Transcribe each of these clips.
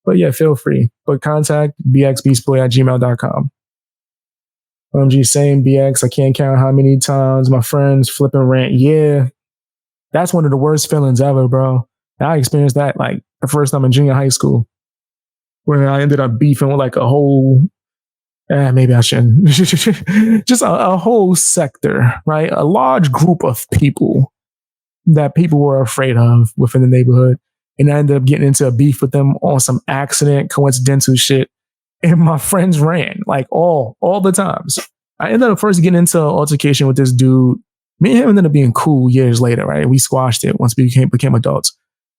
But yeah, feel free. But contact bxbeastboy@gmail.com. OMG, same BX. I can't count how many times my friends flipping rant. Yeah, that's one of the worst feelings ever, bro. I experienced that like the first time in junior high school, where I ended up beefing with like a whole, maybe I shouldn't, just a whole sector, right? A large group of people that people were afraid of within the neighborhood. And I ended up getting into a beef with them on some accident, coincidental shit. And my friends ran like all the times. I ended up first getting into an altercation with this dude. Me and him ended up being cool years later, right? We squashed it once we became adults.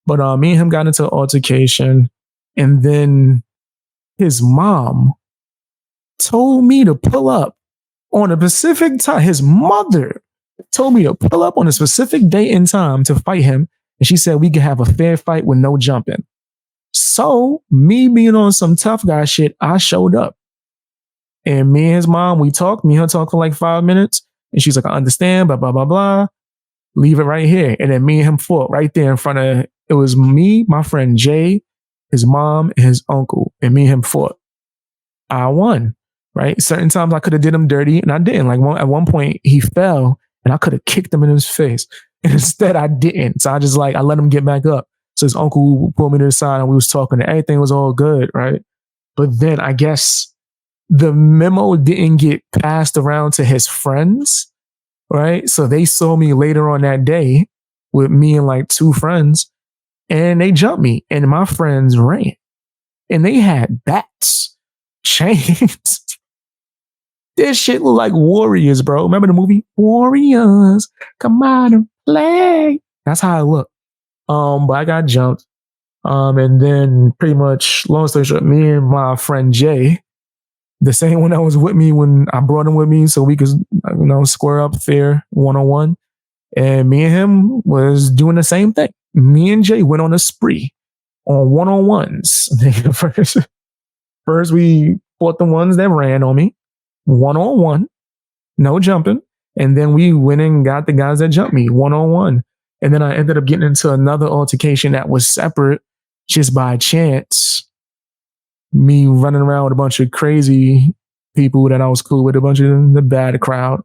But me and him got into an altercation, and then his mom told me to pull up on a specific time. His mother told me to pull up on a specific date and time to fight him. And she said we could have a fair fight with no jumping. So me being on some tough guy shit, I showed up. And me and his mom, we talked. Me and her talked for like 5 minutes. And she's like, I understand, blah, blah, blah, blah. Leave it right here. And then me and him fought right there in front of, it was me, my friend Jay, his mom, and his uncle. And me and him fought. I won, right? Certain times I could have did him dirty and I didn't. Like at one point he fell and I could have kicked him in his face. And instead I didn't. So I just I let him get back up. So his uncle pulled me to the side and we was talking and everything was all good, right? But then I guess the memo didn't get passed around to his friends, right? So they saw me later on that day with me and like 2 friends and they jumped me and my friends ran and they had bats, chains. This shit look like Warriors, bro. Remember the movie Warriors? Come on and play. That's how I look. But I got jumped. And then pretty much, long story short, me and my friend Jay, the same one that was with me when I brought him with me so we could, square up fair 1-on-1. And me and him was doing the same thing. Me and Jay went on a spree on 1-on-1s. First we fought the ones that ran on me, 1-on-1, no jumping. And then we went and got the guys that jumped me 1-on-1. And then I ended up getting into another altercation that was separate just by chance. Me running around with a bunch of crazy people that I was cool with, a bunch of the bad crowd.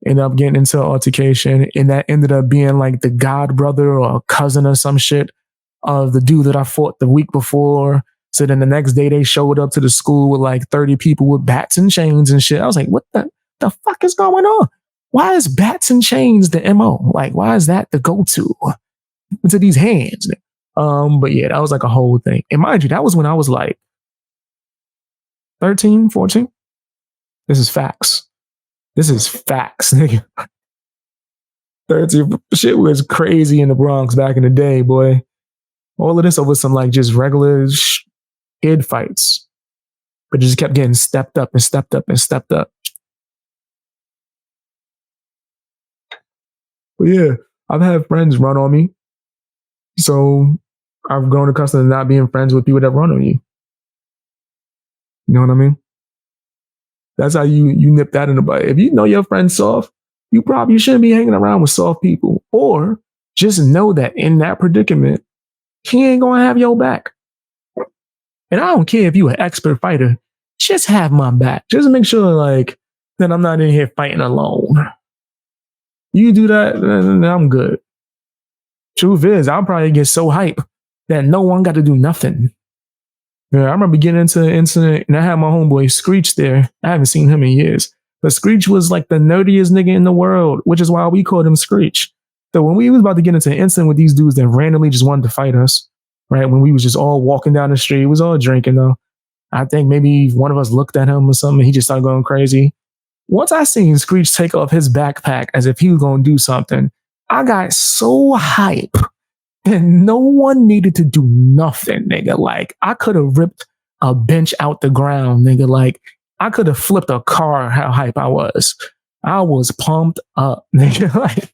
Ended up getting into an altercation. And that ended up being like the god brother or cousin or some shit of the dude that I fought the week before. So then the next day they showed up to the school with like 30 people with bats and chains and shit. I was like, what the fuck is going on? Why is bats and chains the MO? Like, why is that the go-to into these hands? But yeah, that was like a whole thing. And mind you, that was when I was like 13, 14. This is facts. This is facts, nigga. 13, shit was crazy in the Bronx back in the day, boy. All of this over some like just regular kid fights. But just kept getting stepped up and stepped up and stepped up. But yeah, I've had friends run on me. So I've grown accustomed to not being friends with people that run on you. You know what I mean? That's how you nip that in the butt. If you know your friend's soft, you probably shouldn't be hanging around with soft people. Or just know that in that predicament, he ain't gonna have your back. And I don't care if you an expert fighter, just have my back. Just make sure like that I'm not in here fighting alone. You do that, then I'm good. Truth is, I'll probably get so hype that no one got to do nothing. Yeah, I remember getting into an incident and I had my homeboy Screech there. I haven't seen him in years. But Screech was like the nerdiest nigga in the world, which is why we called him Screech. So when we was about to get into an incident with these dudes that randomly just wanted to fight us, right? When we was just all walking down the street, we was all drinking though. I think maybe one of us looked at him or something and he just started going crazy. Once I seen Screech take off his backpack as if he was going to do something, I got so hype and no one needed to do nothing, nigga. Like, I could have ripped a bench out the ground, nigga. Like, I could have flipped a car how hype I was. I was pumped up, nigga. Like,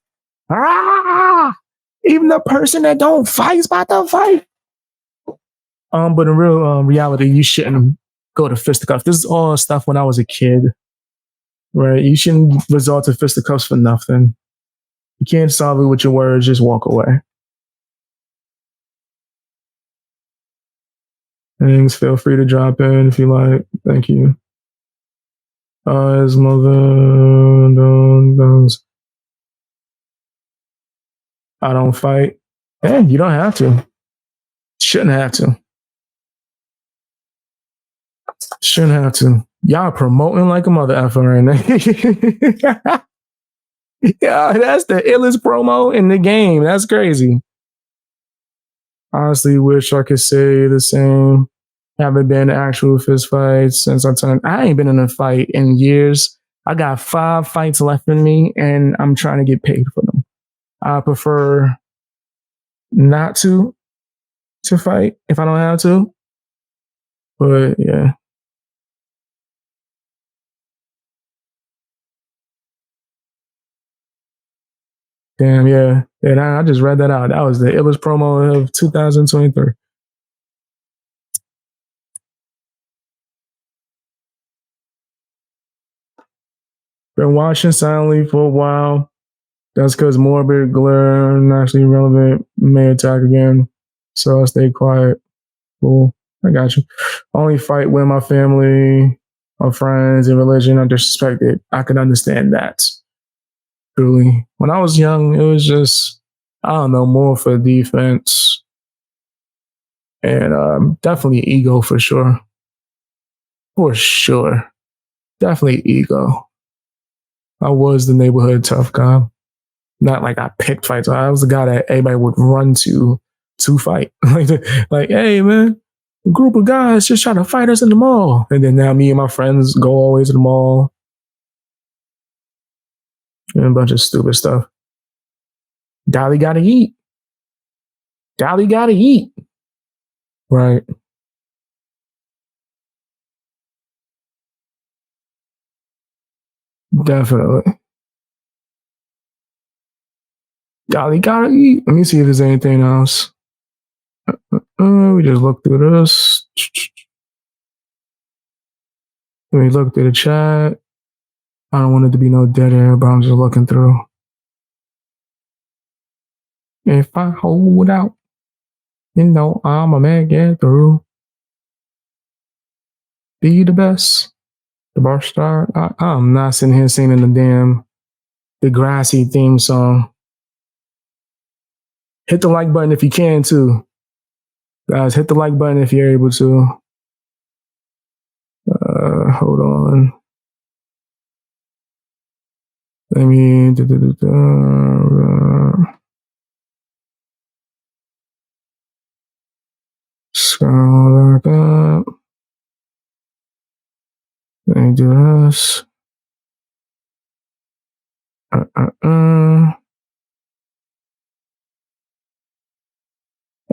ah! Even the person that don't fight is about to fight. But in real reality, you shouldn't go to fisticuffs. This is all stuff when I was a kid, right? You shouldn't resort to fisticuffs for nothing. You can't solve it with your words. Just walk away. Thanks. Feel free to drop in if you like. Thank you. His mother I don't fight. Hey, you don't have to. Shouldn't have to. Shouldn't have to. Y'all promoting like a mother effer right now. Yeah, that's the illest promo in the game. That's crazy. Honestly, wish I could say the same. Haven't been in actual fist fights since I turned. I ain't been in a fight in years. I got 5 fights left in me, and I'm trying to get paid for them. I prefer not to fight if I don't have to. But yeah, damn, yeah, and I just read that out. That was the illest promo of 2023. Been watching silently for a while. That's because morbid glare naturally relevant may attack again. So I stay quiet. Cool. I got you. Only fight when my family, my friends, and religion are disrespected. I can understand that. Truly. When I was young, it was just, I don't know, more for defense and definitely ego for sure. For sure. Definitely ego. I was the neighborhood tough guy. Not like I picked fights. I was the guy that everybody would run to fight. Like, hey man, a group of guys just trying to fight us in the mall. And then now me and my friends go always to the mall and a bunch of stupid stuff. Dolly gotta eat. Dolly gotta eat. Right. Definitely. Dolly gotta eat. Let me see if there's anything else. We just look through this. Let me look through the chat. I don't want it to be no dead air, but I'm just looking through. If I hold out, I'm a man get through. Be the best. The bar star. I'm not sitting here singing the damn Degrassi theme song. Hit the like button if you can too. Guys, hit the like button if you're able to. Hold on. Let me. Scroll back up. Let me do this.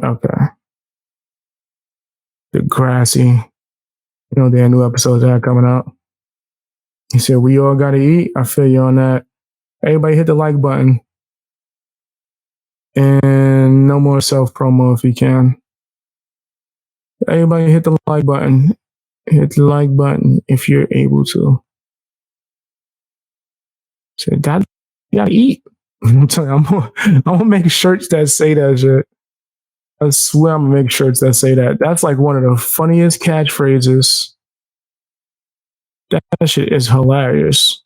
Okay. Degrassi. You know, there are new episodes that are coming out. He said, we all got to eat. I feel you on that. Everybody hit the like button. And no more self promo if you can. Everybody hit the like button. Hit the like button if you're able to. So that you gotta eat. I'm telling you, I'm gonna make shirts that say that shit. I swear I'm gonna make shirts that say that. That's like one of the funniest catchphrases. That shit is hilarious.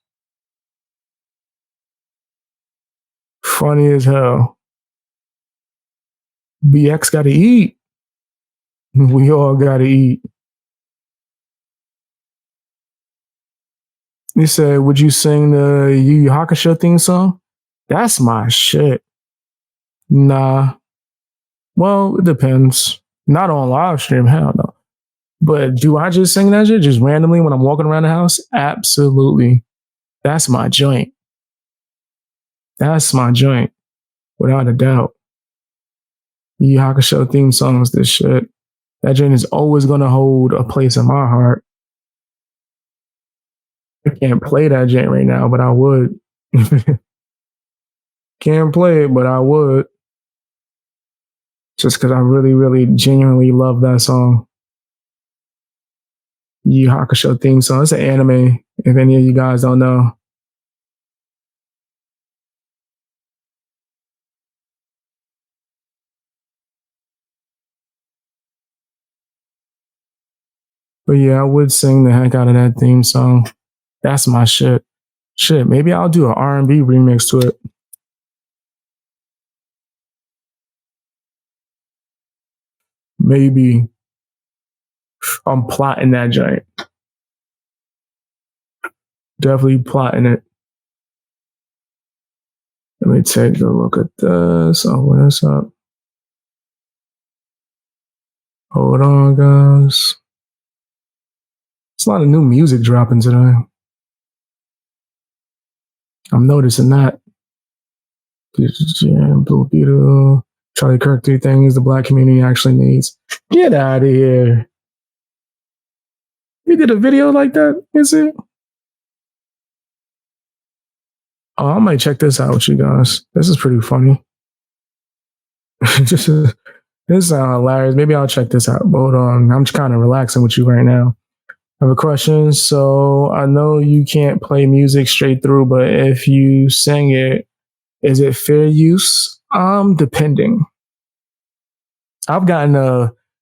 Funny as hell. BX gotta eat. We all gotta eat. He said, would you sing the Yu Yu Hakusho theme song? That's my shit. Nah. Well, it depends. Not on live stream, hell no. But do I just sing that shit just randomly when I'm walking around the house? Absolutely. That's my joint. That's my joint, without a doubt. Yu Yu Hakusho theme songs, this shit. That joint is always gonna hold a place in my heart. I can't play that joint right now, but I would. Can't play it, but I would. Just because I really, really, genuinely love that song. Yu Yu Hakusho theme song. It's an anime. If any of you guys don't know, But yeah, I would sing the heck out of that theme song. That's my shit. Shit, maybe I'll do an R&B remix to it. Maybe I'm plotting that joint. Definitely plotting it. Let me take a look at this. Open this up. Hold on, guys. It's a lot of new music dropping today. I'm noticing that. Blue Beetle, Charlie Kirk, 3 things the black community actually needs. Get out of here. You did a video like that, is it? Oh, I might check this out with you guys. This is pretty funny. Just this sounds hilarious. Maybe I'll check this out. But hold on. I'm just kind of relaxing with you right now. I have a question. So I know you can't play music straight through, but if you sing it, is it fair use? Depending. I've gotten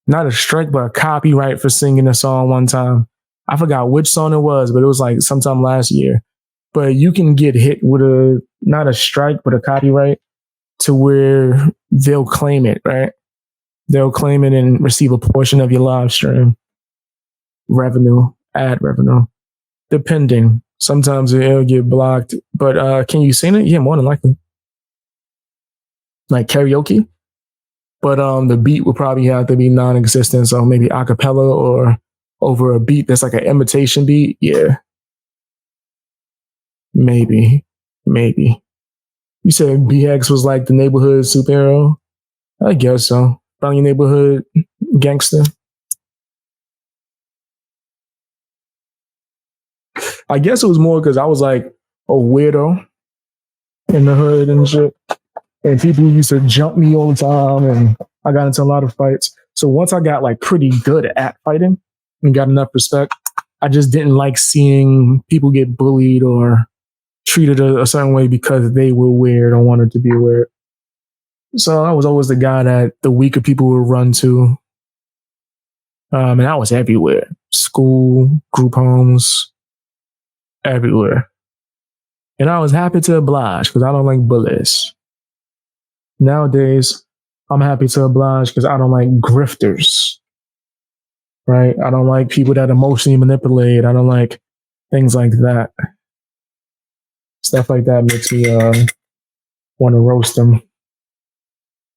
not a strike, but a copyright for singing a song one time. I forgot which song it was, but it was like sometime last year. But you can get hit with not a strike, but a copyright to where they'll claim it, right? They'll claim it and receive a portion of your live stream revenue, ad revenue, depending. Sometimes it'll get blocked, but can you sing it? Yeah, more than likely. Like karaoke, but the beat would probably have to be non-existent, so maybe a cappella or over a beat that's like an imitation beat. Yeah, maybe. You said BX was like the neighborhood superhero. I guess so. Probably neighborhood gangster. I guess it was more because I was like a weirdo in the hood and shit. And people used to jump me all the time, and I got into a lot of fights. So once I got like pretty good at fighting and got enough respect, I just didn't like seeing people get bullied or treated a certain way because they were weird or wanted to be weird. So I was always the guy that the weaker people would run to. And I was everywhere. School, group homes, everywhere. And I was happy to oblige because I don't like bullies. Nowadays, I'm happy to oblige because I don't like grifters. Right? I don't like people that emotionally manipulate. I don't like things like that. Stuff like that makes me want to roast them.